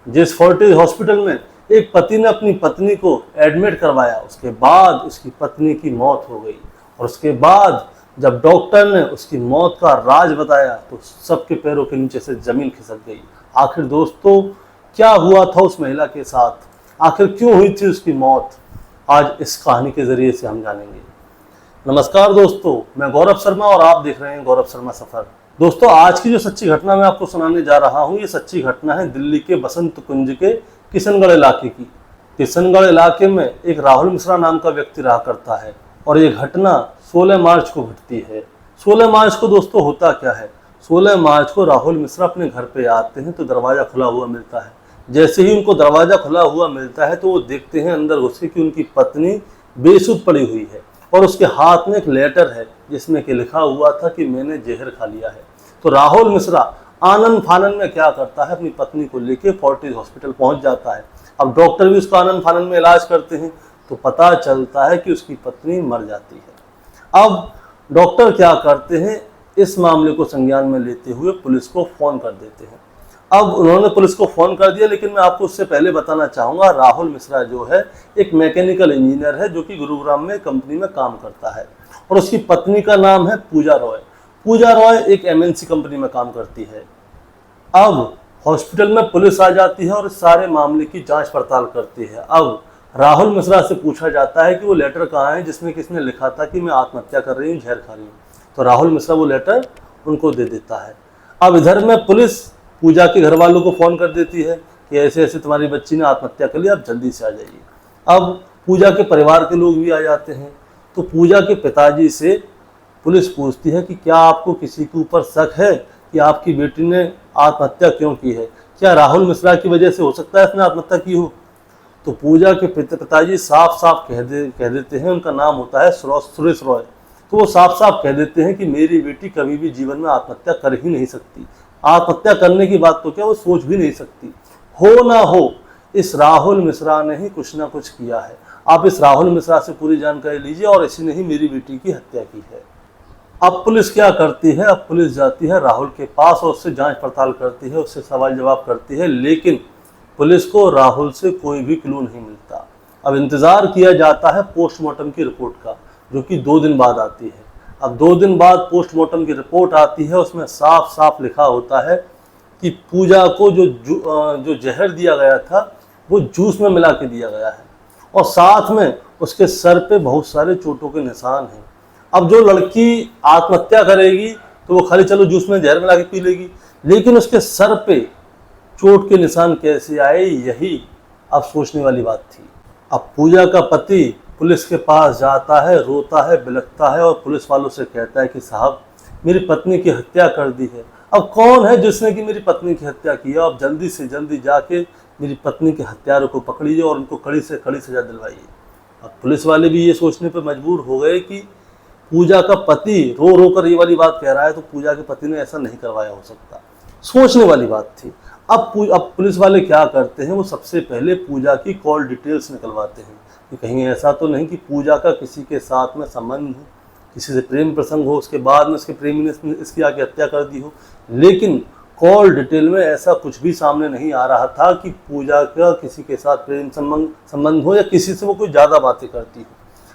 जिस Fortis hospital में एक पति ने अपनी पत्नी को एडमिट करवाया, उसके बाद उसकी पत्नी की मौत हो गई। और उसके बाद जब डॉक्टर ने उसकी मौत का राज बताया तो सबके पैरों के नीचे से जमीन खिसक गई। आखिर दोस्तों क्या हुआ था उस महिला के साथ, आखिर क्यों हुई थी उसकी मौत, आज इस कहानी के जरिए से हम जानेंगे। नमस्कार दोस्तों, मैं गौरव शर्मा और आप देख रहे हैं गौरव शर्मा सफर। दोस्तों आज की जो सच्ची घटना मैं आपको सुनाने जा रहा हूँ, ये सच्ची घटना है दिल्ली के बसंत कुंज के किशनगढ़ इलाके की। किशनगढ़ इलाके में एक राहुल मिश्रा नाम का व्यक्ति रहा करता है और ये घटना 16 मार्च को घटती है। 16 मार्च को दोस्तों होता क्या है, 16 मार्च को राहुल मिश्रा अपने घर पे आते हैं तो दरवाज़ा खुला हुआ मिलता है। जैसे ही उनको दरवाज़ा खुला हुआ मिलता है तो वो देखते हैं अंदर घुस के कि उनकी पत्नी बेसुध पड़ी हुई है और उसके हाथ में एक लेटर है जिसमें कि लिखा हुआ था कि मैंने जहर खा लिया है। तो राहुल मिश्रा आनंद फानन में क्या करता है, अपनी पत्नी को लेके फोर्टिस हॉस्पिटल पहुंच जाता है। अब डॉक्टर भी उसका आनंद फानन में इलाज करते हैं तो पता चलता है कि उसकी पत्नी मर जाती है। अब डॉक्टर क्या करते हैं, इस मामले को संज्ञान में लेते हुए पुलिस को फ़ोन कर देते हैं। अब उन्होंने पुलिस को फ़ोन कर दिया, लेकिन मैं आपको उससे पहले बताना चाहूँगा राहुल मिश्रा जो है एक मैकेनिकल इंजीनियर है जो कि गुरुग्राम में कंपनी में काम करता है और उसकी पत्नी का नाम है पूजा रॉय। पूजा रॉय एक एमएनसी कंपनी में काम करती है। अब हॉस्पिटल में पुलिस आ जाती है और इस सारे मामले की जांच पड़ताल करती है। अब राहुल मिश्रा से पूछा जाता है कि वो लेटर कहाँ है जिसमें किसने लिखा था कि मैं आत्महत्या कर रही हूँ, जहर खा रही हूँ। तो राहुल मिश्रा वो लेटर उनको दे देता है। अब इधर में पुलिस पूजा के घर वालों को फ़ोन कर देती है कि ऐसे ऐसे तुम्हारी बच्ची ने आत्महत्या कर ली, आप जल्दी से आ जाइए। अब पूजा के परिवार के लोग भी आ जाते हैं। तो पूजा के पिताजी से पुलिस पूछती है कि क्या आपको किसी के ऊपर शक है कि आपकी बेटी ने आत्महत्या क्यों की है, क्या राहुल मिश्रा की वजह से हो सकता है इसने आत्महत्या की हो। तो पूजा के पिताजी साफ साफ कह देते हैं, उनका नाम होता है सुरेश रॉय। तो वो साफ साफ कह देते हैं कि मेरी बेटी कभी भी जीवन में आत्महत्या कर ही नहीं सकती, आत्महत्या करने की बात तो क्या वो सोच भी नहीं सकती। हो ना हो इस राहुल मिश्रा ने ही कुछ ना कुछ किया है। आप इस राहुल मिश्रा से पूरी जानकारी लीजिए और इसी ने ही मेरी बेटी की हत्या की है। अब पुलिस क्या करती है, अब पुलिस जाती है राहुल के पास और उससे जांच पड़ताल करती है, उससे सवाल जवाब करती है, लेकिन पुलिस को राहुल से कोई भी क्लू नहीं मिलता। अब इंतज़ार किया जाता है पोस्टमार्टम की रिपोर्ट का, जो कि 2 दिन बाद आती है। अब 2 दिन बाद पोस्टमार्टम की रिपोर्ट आती है, उसमें साफ साफ लिखा होता है कि पूजा को जो जहर दिया गया था वो जूस में मिला के दिया गया है और साथ में उसके सर पे बहुत सारे चोटों के निशान हैं। अब जो लड़की आत्महत्या करेगी तो वो खाली चलो जूस में जहर मिला के पी लेगी, लेकिन उसके सर पे चोट के निशान कैसे आए, यही अब सोचने वाली बात थी। अब पूजा का पति पुलिस के पास जाता है, रोता है, बिलखता है और पुलिस वालों से कहता है कि साहब मेरी पत्नी की हत्या कर दी है। अब कौन है जिसने कि मेरी पत्नी की हत्या की है, अब जल्दी से जल्दी जाके मेरी पत्नी के हत्यारों को पकड़िए और उनको कड़ी से कड़ी सजा दिलवाइए। अब पुलिस वाले भी ये सोचने पर मजबूर हो गए कि पूजा का पति रो रो कर ये वाली बात कह रहा है तो पूजा के पति ने ऐसा नहीं करवाया हो सकता, सोचने वाली बात थी। अब पुलिस वाले क्या करते हैं, वो सबसे पहले पूजा की कॉल डिटेल्स निकलवाते हैं कि कहीं ऐसा तो नहीं कि पूजा का किसी के साथ में संबंध हो, किसी से प्रेम प्रसंग हो, उसके बाद में उसके प्रेमी ने इसकी आके हत्या कर दी हो। लेकिन कॉल डिटेल में ऐसा कुछ भी सामने नहीं आ रहा था कि पूजा का किसी के साथ प्रेम संबंध हो या किसी से वो कोई ज़्यादा बातें करती हो।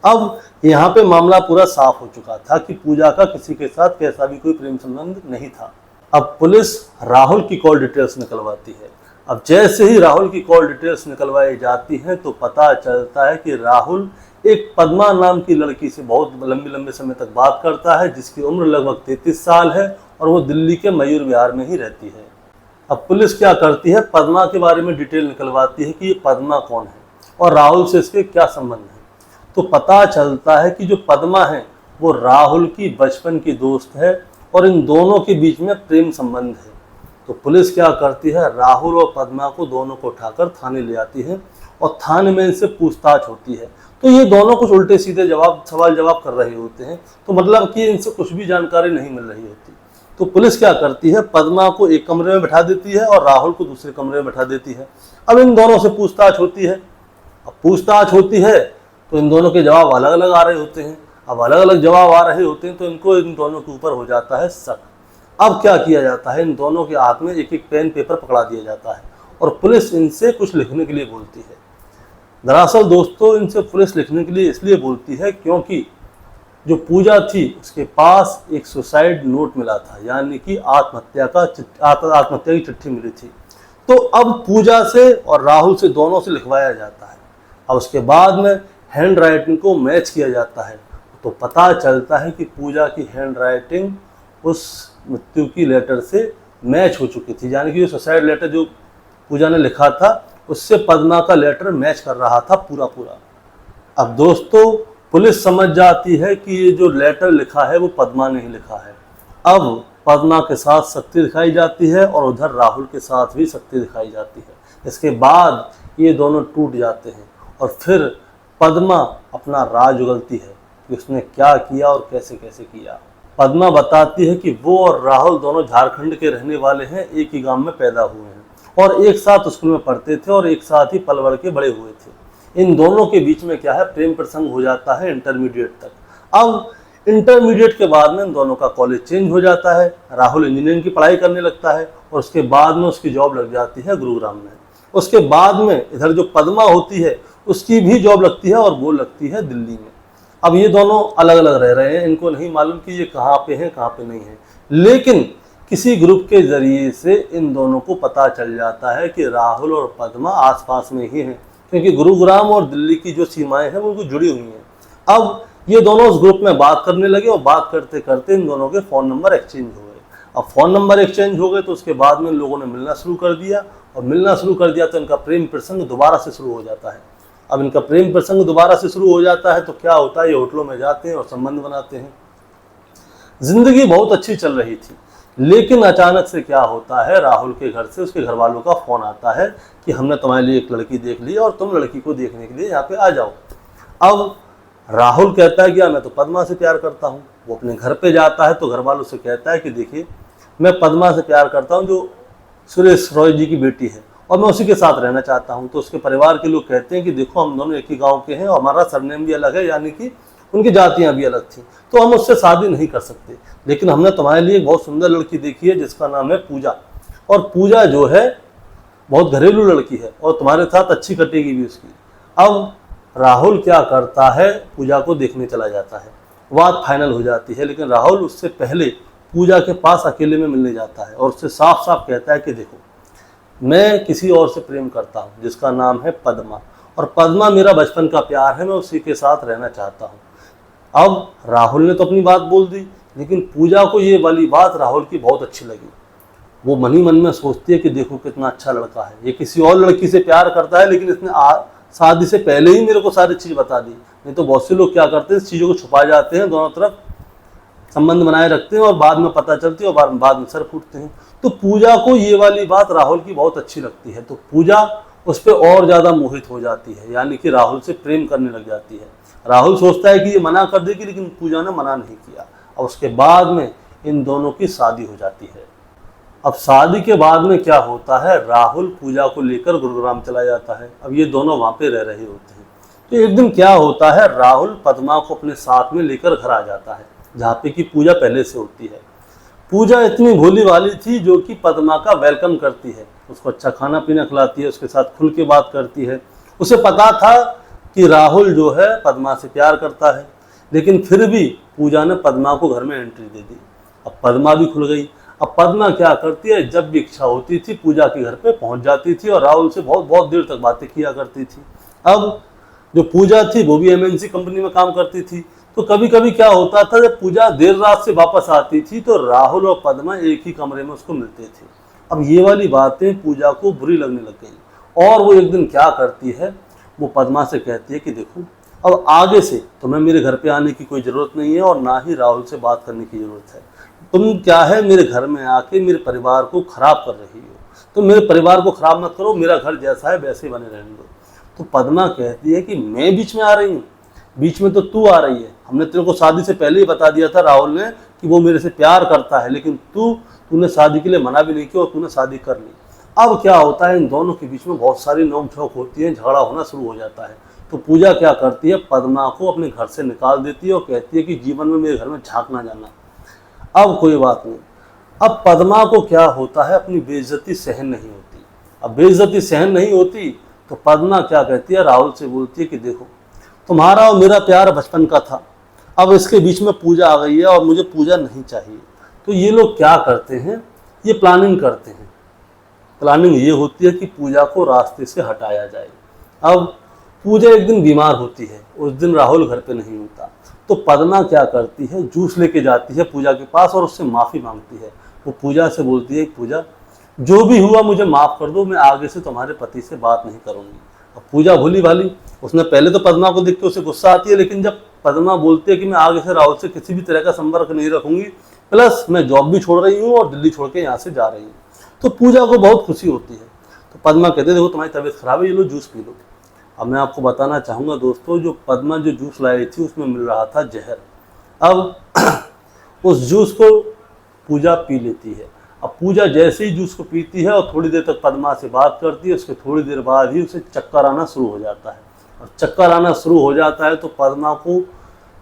अब यहाँ पे मामला पूरा साफ हो चुका था कि पूजा का किसी के साथ कैसा भी कोई प्रेम संबंध नहीं था। अब पुलिस राहुल की कॉल डिटेल्स निकलवाती है। अब जैसे ही राहुल की कॉल डिटेल्स निकलवाई जाती हैं तो पता चलता है कि राहुल एक पद्मा नाम की लड़की से बहुत लंबे समय तक बात करता है, जिसकी उम्र लगभग 33 साल है और वो दिल्ली के मयूर विहार में ही रहती है। अब पुलिस क्या करती है, पद्मा के बारे में डिटेल निकलवाती है कि ये पद्मा कौन है और राहुल से इसके क्या संबंध है। तो पता चलता है कि जो पद्मा है वो राहुल की बचपन की दोस्त है और इन दोनों के बीच में प्रेम संबंध है। तो पुलिस क्या करती है, राहुल और पद्मा को दोनों को उठाकर थाने ले आती है और थाने में इनसे पूछताछ होती है। तो ये दोनों कुछ उल्टे सीधे सवाल जवाब कर रहे होते हैं, तो मतलब कि इनसे कुछ भी जानकारी नहीं मिल रही होती। तो पुलिस क्या करती है, पद्मा को एक कमरे में बैठा देती है और राहुल को दूसरे कमरे में बैठा देती है। अब इन दोनों से पूछताछ होती है। अब पूछताछ होती है तो इन दोनों के जवाब अलग अलग आ रहे होते हैं। अब अलग अलग जवाब आ रहे होते हैं तो इनको इन दोनों के ऊपर हो जाता है शक। अब क्या किया जाता है, इन दोनों के हाथ में एक एक पेन पेपर पकड़ा दिया जाता है और पुलिस इनसे कुछ लिखने के लिए बोलती है। दरअसल दोस्तों इनसे पुलिस लिखने के लिए इसलिए बोलती है क्योंकि जो पूजा थी उसके पास एक सुसाइड नोट मिला था, यानी कि आत्महत्या की चिट्ठी मिली थी। तो अब पूजा से और राहुल से दोनों से लिखवाया जाता है। अब उसके बाद में हैंड राइटिंग को मैच किया जाता है, तो पता चलता है कि पूजा की हैंड राइटिंग उस मृत्यु की लेटर से मैच हो चुकी थी, यानी कि जो सुसाइड लेटर जो पूजा ने लिखा था उससे पद्मा का लेटर मैच कर रहा था पूरा पूरा। अब दोस्तों पुलिस समझ जाती है कि ये जो लेटर लिखा है वो पद्मा ने ही लिखा है। अब पद्मा के साथ शक्ति दिखाई जाती है और उधर राहुल के साथ भी शक्ति दिखाई जाती है। इसके बाद ये दोनों टूट जाते हैं और फिर पद्मा अपना राज उगलती है कि उसने क्या किया और कैसे कैसे किया। पद्मा बताती है कि वो और राहुल दोनों झारखंड के रहने वाले हैं, एक ही गांव में पैदा हुए हैं और एक साथ स्कूल में पढ़ते थे और एक साथ ही पल भर के बड़े हुए थे। इन दोनों के बीच में क्या है, प्रेम प्रसंग हो जाता है इंटरमीडिएट तक। अब इंटरमीडिएट के बाद में इन दोनों का कॉलेज चेंज हो जाता है, राहुल इंजीनियरिंग की पढ़ाई करने लगता है और उसके बाद में उसकी जॉब लग जाती है गुरुग्राम में। उसके बाद में इधर जो पद्मा होती है उसकी भी जॉब लगती है और वो लगती है दिल्ली में। अब ये दोनों अलग अलग रह रहे हैं, इनको नहीं मालूम कि ये कहाँ पे हैं कहाँ पे नहीं है, लेकिन किसी ग्रुप के जरिए से इन दोनों को पता चल जाता है कि राहुल और पद्मा आसपास में ही हैं, क्योंकि गुरुग्राम और दिल्ली की जो सीमाएं हैं वो उनको जुड़ी हुई हैं। अब ये दोनों उस ग्रुप में बात करने लगे और बात करते करते इन दोनों के फ़ोन नंबर एक्सचेंज हो गए। अब फ़ोन नंबर एक्सचेंज हो गए तो उसके बाद में इन लोगों ने मिलना शुरू कर दिया और मिलना शुरू कर दिया तो इनका प्रेम प्रसंग दोबारा से शुरू हो जाता है। अब इनका प्रेम प्रसंग दोबारा से शुरू हो जाता है तो क्या होता है, ये होटलों में जाते हैं और संबंध बनाते हैं। जिंदगी बहुत अच्छी चल रही थी, लेकिन अचानक से क्या होता है, राहुल के घर से उसके घर वालों का फ़ोन आता है कि हमने तुम्हारे लिए एक लड़की देख ली और तुम लड़की को देखने के लिए यहाँ पे आ जाओ। अब राहुल कहता है कि मैं तो पद्मा से प्यार करता हूँ। वो अपने घर पे जाता है तो घर वालों से कहता है कि देखिए मैं पद्मा से प्यार करता हूँ जो सुरेश रॉय जी की बेटी है और मैं उसी के साथ रहना चाहता हूँ। तो उसके परिवार के लोग कहते हैं कि देखो हम दोनों एक ही गाँव के हैं और हमारा सरनेम भी अलग है, यानी कि उनकी जातियाँ भी अलग थी, तो हम उससे शादी नहीं कर सकते, लेकिन हमने तुम्हारे लिए एक बहुत सुंदर लड़की देखी है जिसका नाम है पूजा, और पूजा जो है बहुत घरेलू लड़की है और तुम्हारे साथ अच्छी कटेगी भी उसकी। अब राहुल क्या करता है, पूजा को देखने चला जाता है। बात फाइनल हो जाती है, लेकिन राहुल उससे पहले पूजा के पास अकेले में मिलने जाता है और उससे साफ साफ कहता है कि देखो मैं किसी और से प्रेम करता हूँ जिसका नाम है पद्मा, और पद्मा मेरा बचपन का प्यार है, मैं उसी के साथ रहना चाहता हूँ। अब राहुल ने तो अपनी बात बोल दी, लेकिन पूजा को ये वाली बात राहुल की बहुत अच्छी लगी। वो मन ही मन में सोचती है कि देखो कितना अच्छा लड़का है, ये किसी और लड़की से प्यार करता है लेकिन इसने शादी से पहले ही मेरे को सारी चीज़ बता दी। नहीं तो बहुत से लोग क्या करते हैं, इस चीज़ों को छुपा जाते हैं, दोनों तरफ संबंध बनाए रखते हैं और बाद में पता चलती है और बाद में सर फूटते हैं। तो पूजा को ये वाली बात राहुल की बहुत अच्छी लगती है, तो पूजा उस पर और ज़्यादा मोहित हो जाती है, यानी कि राहुल से प्रेम करने लग जाती है। राहुल सोचता है कि ये मना कर देगी, लेकिन पूजा ने मना नहीं किया और उसके बाद में इन दोनों की शादी हो जाती है। अब शादी के बाद में क्या होता है, राहुल पूजा को लेकर गुरुग्राम चला जाता है। अब ये दोनों वहाँ पे रह रहे होते हैं। तो एक दिन क्या होता है, राहुल पद्मा को अपने साथ में लेकर घर आ जाता है, जहाँ पे कि पूजा पहले से होती है। पूजा इतनी भोली वाली थी जो कि पद्मा का वेलकम करती है, उसको अच्छा खाना पीना खिलाती है, उसके साथ खुल के बात करती है। उसे पता था कि राहुल जो है पद्मा से प्यार करता है, लेकिन फिर भी पूजा ने पद्मा को घर में एंट्री दे दी। अब पद्मा भी खुल गई। अब पद्मा क्या करती है, जब भी इच्छा होती थी पूजा के घर पे पहुंच जाती थी और राहुल से बहुत बहुत देर तक बातें किया करती थी। अब जो पूजा थी वो भी एमएनसी कंपनी में काम करती थी, तो कभी कभी क्या होता था, जब पूजा देर रात से वापस आती थी तो राहुल और पद्मा एक ही कमरे में उसको मिलते थे। अब ये वाली बातें पूजा को बुरी लगने लग गई और वो एक दिन क्या करती है, वो पद्मा से कहती है कि देखो अब आगे से तुम्हें मेरे घर पे आने की कोई ज़रूरत नहीं है और ना ही राहुल से बात करने की ज़रूरत है। तुम क्या है, मेरे घर में आके मेरे परिवार को ख़राब कर रही हो, तुम मेरे परिवार को ख़राब मत करो, मेरा घर जैसा है वैसे ही बने रहने दो। तो पद्मा कहती है कि मैं बीच में आ रही हूँ, बीच में तो तू आ रही है। हमने तेरे को शादी से पहले ही बता दिया था राहुल ने कि वो मेरे से प्यार करता है, लेकिन तूने शादी के लिए मना भी नहीं किया और तूने शादी कर ली। अब क्या होता है, इन दोनों के बीच में बहुत सारी नोक झोंक होती है, झगड़ा होना शुरू हो जाता है। तो पूजा क्या करती है, पद्मा को अपने घर से निकाल देती है और कहती है कि जीवन में मेरे घर में झांक ना जाना। अब कोई बात नहीं। अब पद्मा को क्या होता है, अपनी बेइज्जती सहन नहीं होती अब बेइज्जती सहन नहीं होती तो पद्मा क्या कहती है, राहुल से बोलती है कि देखो तुम्हारा और मेरा प्यार बचपन का था, अब इसके बीच में पूजा आ गई है और मुझे पूजा नहीं चाहिए। तो ये लोग क्या करते हैं, ये प्लानिंग करते हैं। प्लानिंग ये होती है कि पूजा को रास्ते से हटाया जाए। अब पूजा एक दिन बीमार होती है, उस दिन राहुल घर पे नहीं होता, तो पद्मा क्या करती है, जूस लेके जाती है पूजा के पास और उससे माफ़ी मांगती है। वो पूजा से बोलती है, पूजा जो भी हुआ मुझे माफ़ कर दो, मैं आगे से तुम्हारे पति से बात नहीं करूँगी। अब पूजा भोली भाली, उसने पहले तो पद्मा को देख के उसे गुस्सा आती है, लेकिन जब पद्मा बोलती है कि मैं आगे से राहुल से किसी भी तरह का संपर्क नहीं रखूँगी, प्लस मैं जॉब भी छोड़ रही हूँ और दिल्ली छोड़ के यहाँ से जा रही हूँ, तो पूजा को बहुत खुशी होती है। तो पद्मा कहते देखो तुम्हारी तबीयत खराब है, ये लो जूस पी लो। अब मैं आपको बताना चाहूँगा दोस्तों, जो पद्मा जो जूस लाई थी उसमें मिल रहा था जहर। अब उस जूस को पूजा पी लेती है। अब पूजा जैसे ही जूस को पीती है और थोड़ी देर तक पद्मा से बात करती है, उसके थोड़ी देर बाद ही उसे चक्कर आना शुरू हो जाता है। और चक्कर आना शुरू हो जाता है तो पद्मा को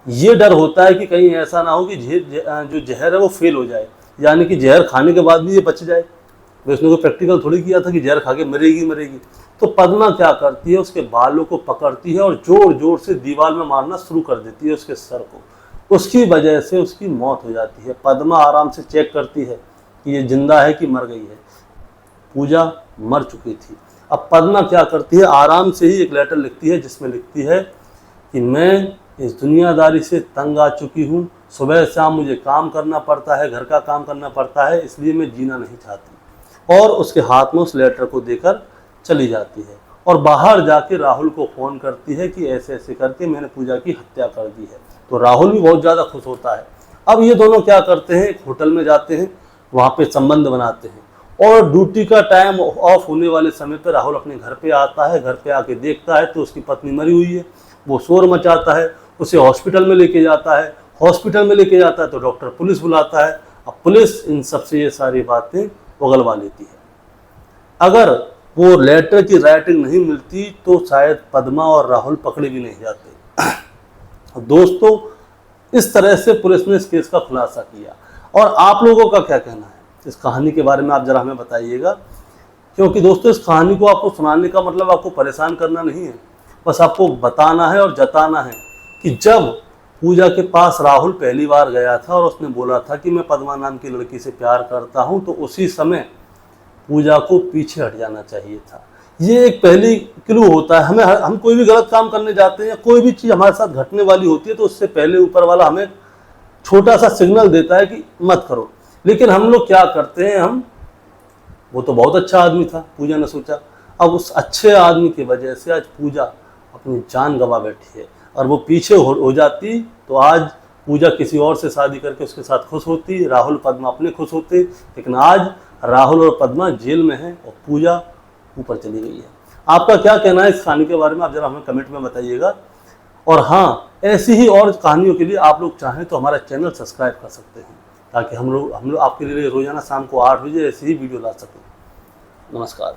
ये डर होता है कि कहीं ऐसा ना हो कि जो जहर है वो फेल हो जाए, यानी कि जहर खाने के बाद भी ये बच जाए। उसने कोई प्रैक्टिकल थोड़ी किया था कि जहर खा के मरेगी। तो पद्मा क्या करती है, उसके बालों को पकड़ती है और जोर जोर से दीवार में मारना शुरू कर देती है उसके सर को। उसकी वजह से उसकी मौत हो जाती है। पद्मा आराम से चेक करती है कि ये जिंदा है कि मर गई है। पूजा मर चुकी थी। अब पद्मा क्या करती है, आराम से ही एक लेटर लिखती है जिसमें लिखती है कि मैं इस दुनियादारी से तंग आ चुकी हूँ, सुबह शाम मुझे काम करना पड़ता है, घर का काम करना पड़ता है, इसलिए मैं जीना नहीं चाहती। और उसके हाथ में उस लेटर को देकर चली जाती है और बाहर जाके राहुल को फ़ोन करती है कि ऐसे ऐसे करके मैंने पूजा की हत्या कर दी है। तो राहुल भी बहुत ज़्यादा खुश होता है। अब ये दोनों क्या करते हैं, एक होटल में जाते हैं, वहाँ पे संबंध बनाते हैं और ड्यूटी का टाइम ऑफ होने वाले समय पर राहुल अपने घर पे आता है। घर पे आके देखता है तो उसकी पत्नी मरी हुई है। वो शोर मचाता है, उसे हॉस्पिटल में लेके जाता है। हॉस्पिटल में लेके जाता है तो डॉक्टर पुलिस बुलाता है। अब पुलिस इन सबसे ये सारी बातें उगलवा लेती है। अगर वो लेटर की राइटिंग नहीं मिलती तो शायद पद्मा और राहुल पकड़े भी नहीं जाते। दोस्तों, इस तरह से पुलिस ने इस केस का खुलासा किया। और आप लोगों का क्या कहना है इस कहानी के बारे में, आप जरा हमें बताइएगा। क्योंकि दोस्तों, इस कहानी को आपको सुनाने का मतलब आपको परेशान करना नहीं है, बस आपको बताना है और जताना है कि जब पूजा के पास राहुल पहली बार गया था और उसने बोला था कि मैं पद्मा नाम की लड़की से प्यार करता हूं, तो उसी समय पूजा को पीछे हट जाना चाहिए था। ये एक पहली क्लू होता है। हम कोई भी गलत काम करने जाते हैं या कोई भी चीज़ हमारे साथ घटने वाली होती है तो उससे पहले ऊपर वाला हमें छोटा सा सिग्नल देता है कि मत करो। लेकिन हम लोग क्या करते हैं, वो तो बहुत अच्छा आदमी था, पूजा ने सोचा। अब उस अच्छे आदमी की वजह से आज पूजा अपनी जान गंवा बैठी है। और वो पीछे हो जाती तो आज पूजा किसी और से शादी करके उसके साथ खुश होती, राहुल पद्मा अपने खुश होते। लेकिन आज राहुल और पद्मा जेल में हैं और पूजा ऊपर चली गई है। आपका क्या कहना है इस कहानी के बारे में, आप जरा हमें कमेंट में बताइएगा। और हाँ, ऐसी ही और कहानियों के लिए आप लोग चाहें तो हमारा चैनल सब्सक्राइब कर सकते हैं, ताकि हम लोग आपके लिए रोजाना शाम को 8 बजे ऐसी ही वीडियो ला सकें। नमस्कार।